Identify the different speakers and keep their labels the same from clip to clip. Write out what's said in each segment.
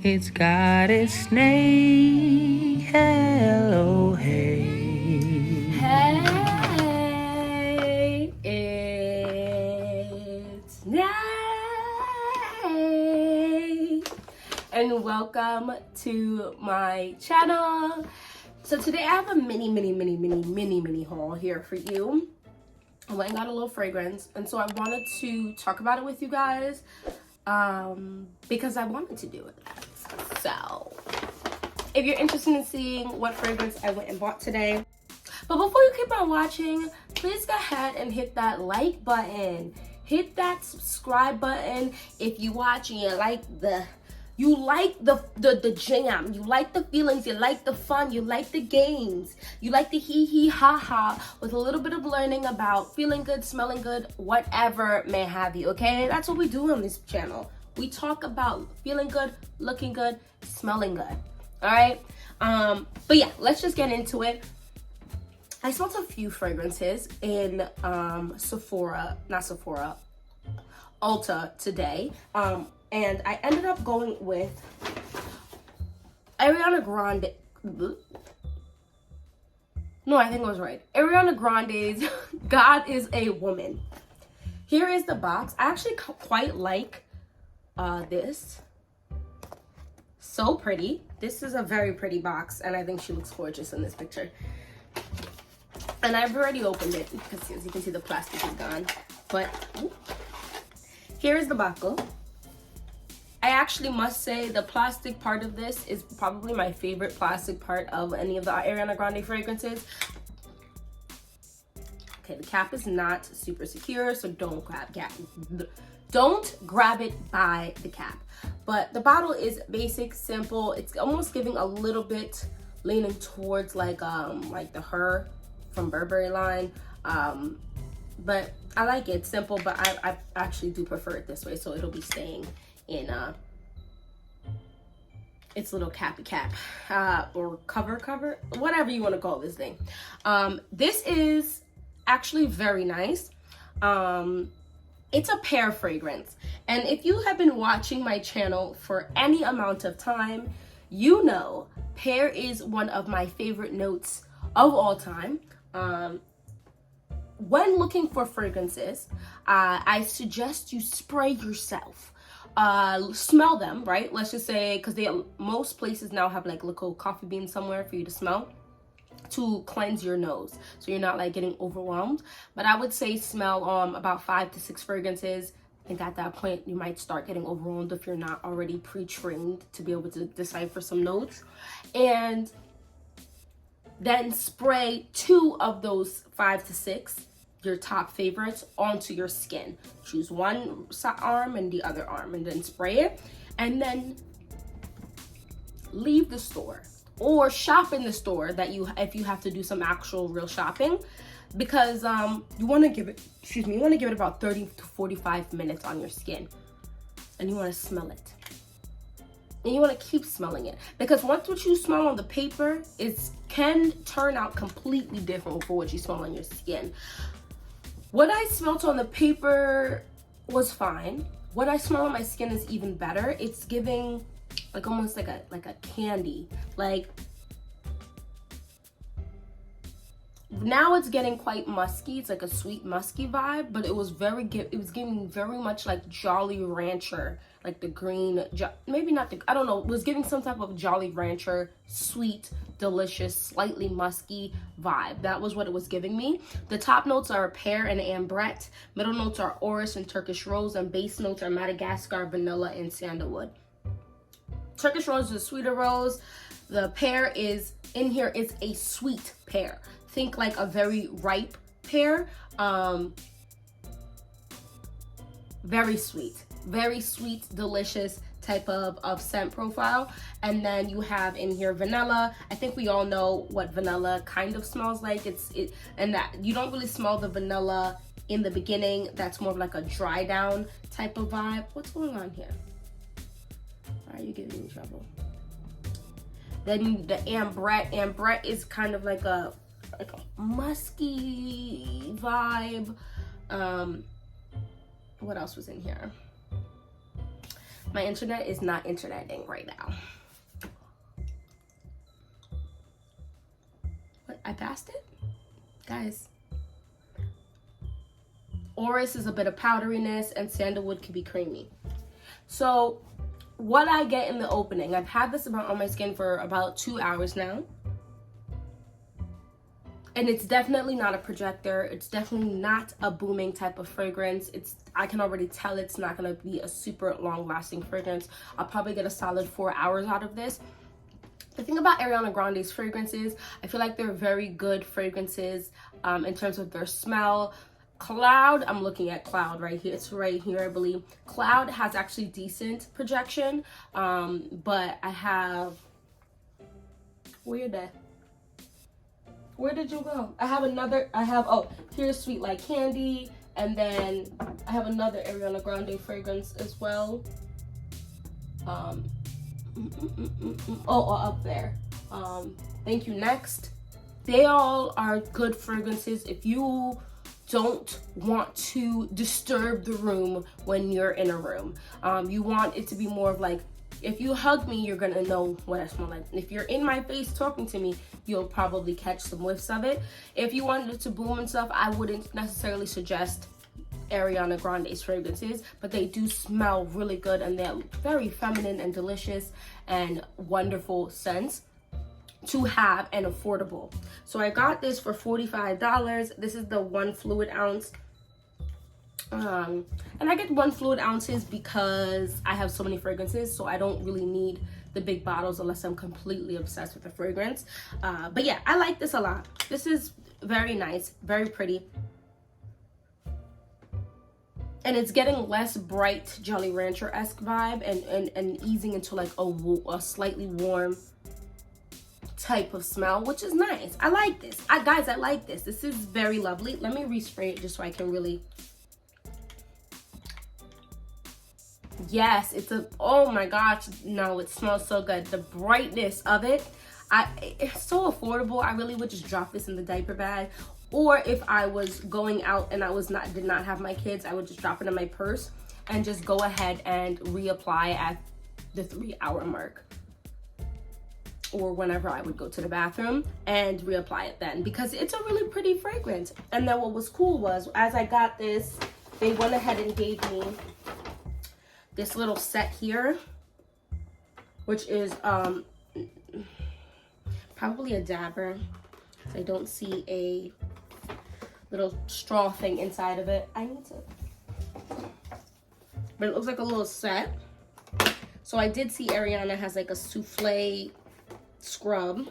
Speaker 1: It's got its name. Hello, hey.
Speaker 2: Hey, it's Nay, and welcome to my channel. So today I have a mini haul here for you. I went and got a little fragrance, and so I wanted to talk about it with you guys because I wanted to do it. So if you're interested in seeing what fragrance I went and bought today, but before you keep on watching, please go ahead and hit that like button, hit that subscribe button if you watch and you like the jam, you like the feelings, you like the fun, you like the games, you like the hee hee ha ha with a little bit of learning about feeling good, smelling good, whatever may have you. Okay, that's what we do on this channel. We talk about feeling good, looking good, smelling good. All right, but yeah, let's just get into it. I smelled a few fragrances in Ulta today, and I ended up going with Ariana Grande. No, I think I was right. Ariana Grande's God is a Woman. Here is the box. I actually quite like this. So pretty. This is a very pretty box, and I think she looks gorgeous in this picture. And I've already opened it because, as you can see, the plastic is gone. But here is the buckle. I actually must say the plastic part of this is probably my favorite plastic part of any of the Ariana Grande fragrances. Okay, the cap is not super secure, so don't grab it by the cap. But the bottle is basic, simple. It's almost giving a little bit leaning towards like the Her from Burberry line. But I like it simple, but I actually do prefer it this way, so it'll be staying in its little cappy cap or cover, whatever you want to call this thing. This is actually very nice. It's a pear fragrance, and if you have been watching my channel for any amount of time, you know pear is one of my favorite notes of all time. When looking for fragrances, I suggest you spray yourself. Smell them, right? Let's just say, because most places now have like little coffee beans somewhere for you to smell to cleanse your nose, so you're not like getting overwhelmed. But I would say smell about 5 to 6 fragrances. I think at that point you might start getting overwhelmed if you're not already pre-trained to be able to decipher some notes. And then spray 2 of those 5 to 6, your top favorites, onto your skin. Choose one arm and the other arm, and then spray it, and then leave the store or shop in the store if you have to do some actual real shopping, because you want to give it about 30 to 45 minutes on your skin, and you want to smell it. And you want to keep smelling it, because once what you smell on the paper can turn out completely different for what you smell on your skin. What I smelled on the paper was fine. What I smell on my skin is even better. It's giving like almost like a candy. Like now it's getting quite musky. It's like a sweet musky vibe, but it was giving very much like Jolly Rancher, like the green, maybe not the, I don't know, it was giving some type of Jolly Rancher, sweet, delicious, slightly musky vibe. That was what it was giving me. The top notes are pear and ambrette, middle notes are orris and Turkish rose, and base notes are Madagascar, vanilla, and sandalwood. Turkish rose is a sweeter rose. The pear is in here, it's a sweet pear. Think like a very ripe pear. Very sweet, delicious type of scent profile. And then you have in here vanilla. I think we all know what vanilla kind of smells like. And that you don't really smell the vanilla in the beginning. That's more of like a dry down type of vibe. What's going on here? Why are you giving me trouble? Then the ambrette is kind of like a musky vibe. What else was in here? My internet is not interneting right now. What? I passed it? Guys. Orris is a bit of powderiness, and sandalwood can be creamy. So what I get in the opening, I've had this on my skin for about 2 hours now. And it's definitely not a projector. It's definitely not a booming type of fragrance. I can already tell it's not gonna be a super long lasting fragrance. I'll probably get a solid 4 hours out of this. The thing about Ariana Grande's fragrances, I feel like they're very good fragrances in terms of their smell. Cloud, I'm looking at Cloud right here. It's right here, I believe. Cloud has actually decent projection, but I have, where did you go? Oh, here's Sweet Like Candy, and then I have another Ariana Grande fragrance as well. Up there. Thank You Next. They all are good fragrances if you don't want to disturb the room when you're in a room. You want it to be more of like, if you hug me, you're gonna know what I smell like. If you're in my face talking to me, you'll probably catch some whiffs of it. If you wanted it to boom and stuff, I wouldn't necessarily suggest Ariana Grande's fragrances, but they do smell really good, and they're very feminine and delicious and wonderful scents to have and affordable. So I got this for $45. This is the 1 fluid ounce. And I get 1 fluid ounces because I have so many fragrances, so I don't really need the big bottles unless I'm completely obsessed with the fragrance. But yeah, I like this a lot. This is very nice, very pretty. And it's getting less bright Jolly Rancher-esque vibe and easing into like a slightly warm type of smell, which is nice. I like this. Guys, I like this. This is very lovely. Let me respray it just so I can really... Yes, oh my gosh, no, it smells so good. The brightness of it, it's so affordable. I really would just drop this in the diaper bag. Or if I was going out and did not have my kids, I would just drop it in my purse and just go ahead and reapply at the 3-hour mark. Or whenever I would go to the bathroom and reapply it then, because it's a really pretty fragrance. And then what was cool was, as I got this, they went ahead and gave me this little set here, which is probably a dabber. I don't see a little straw thing inside of it. But it looks like a little set. So I did see Ariana has like a souffle scrub.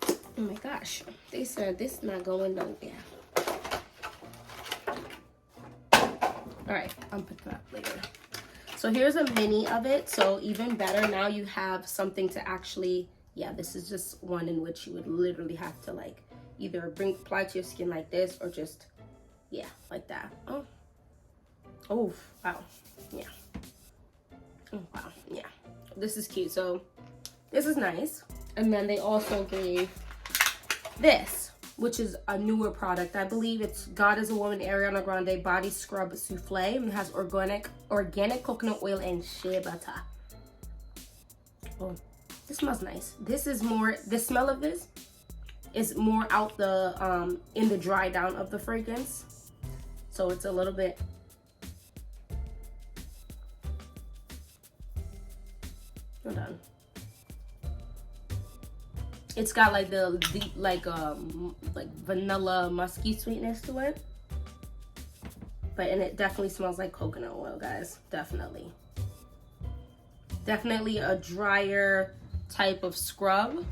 Speaker 2: Oh my gosh, they said this is not going nowhere. All right, I'm picking up later. So here's a mini of it. So even better, now you have something to actually, yeah, this is just one in which you would literally have to like either apply to your skin like this or just, yeah, like that. Oh, wow, yeah. Oh, wow, yeah. This is cute. So this is nice. And then they also gave this, which is a newer product. I believe it's God is a Woman Ariana Grande Body Scrub Souffle. And it has organic coconut oil and shea butter. Oh, this smells nice. This is more, the smell of this is more out the, in the dry down of the fragrance. So it's a little bit, hold on. It's got like the deep, like vanilla musky sweetness to it. And it definitely smells like coconut oil, guys. Definitely. Definitely a drier type of scrub.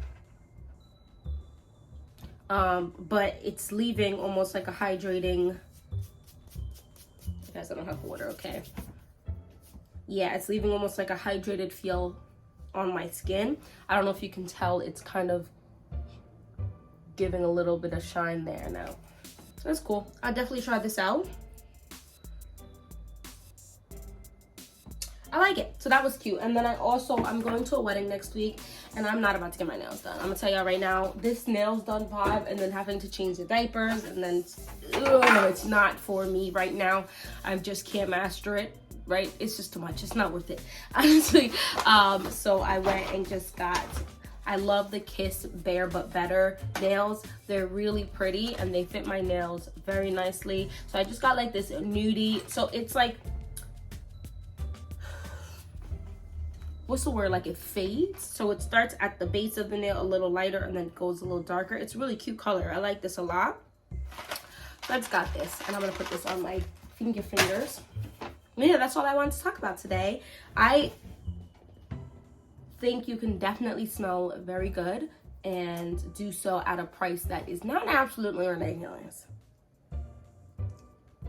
Speaker 2: But it's leaving almost like a hydrating, guys, I don't have water, okay. Yeah, it's leaving almost like a hydrated feel on my skin. I don't know if you can tell, it's kind of giving a little bit of shine there now. So that's cool. I'll definitely try this out. I like it. So that was cute. And then I'm going to a wedding next week and I'm not about to get my nails done. I'm gonna tell y'all right now, this nails done vibe and then having to change the diapers and then it's not for me right now. I just can't master it. right? It's just too much. It's not worth it, honestly. So I went and just got, I love the Kiss Bare But Better nails. They're really pretty and they fit my nails very nicely. So I just got like this nudie. So it's like, what's the word? Like it fades. So it starts at the base of the nail a little lighter and then goes a little darker. It's a really cute color. I like this a lot. So I just got this and I'm gonna put this on my fingers. Yeah, that's all I wanted to talk about today. I think you can definitely smell very good and do so at a price that is not absolutely ridiculous,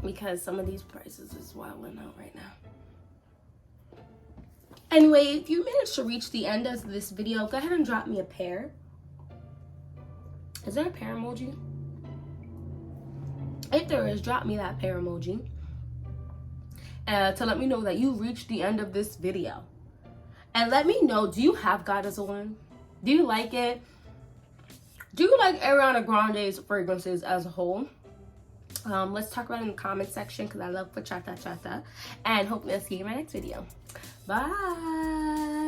Speaker 2: because some of these prices is wilding out right now. Anyway, if you managed to reach the end of this video, go ahead and drop me a pear. Is there a pear emoji? If there is, drop me that pear emoji to let me know that you reached the end of this video. And let me know, do you have God as a one? Do you like it? Do you like Ariana Grande's fragrances as a whole? Let's talk about it in the comment section because I love chata. And hopefully I'll see you in my next video. Bye.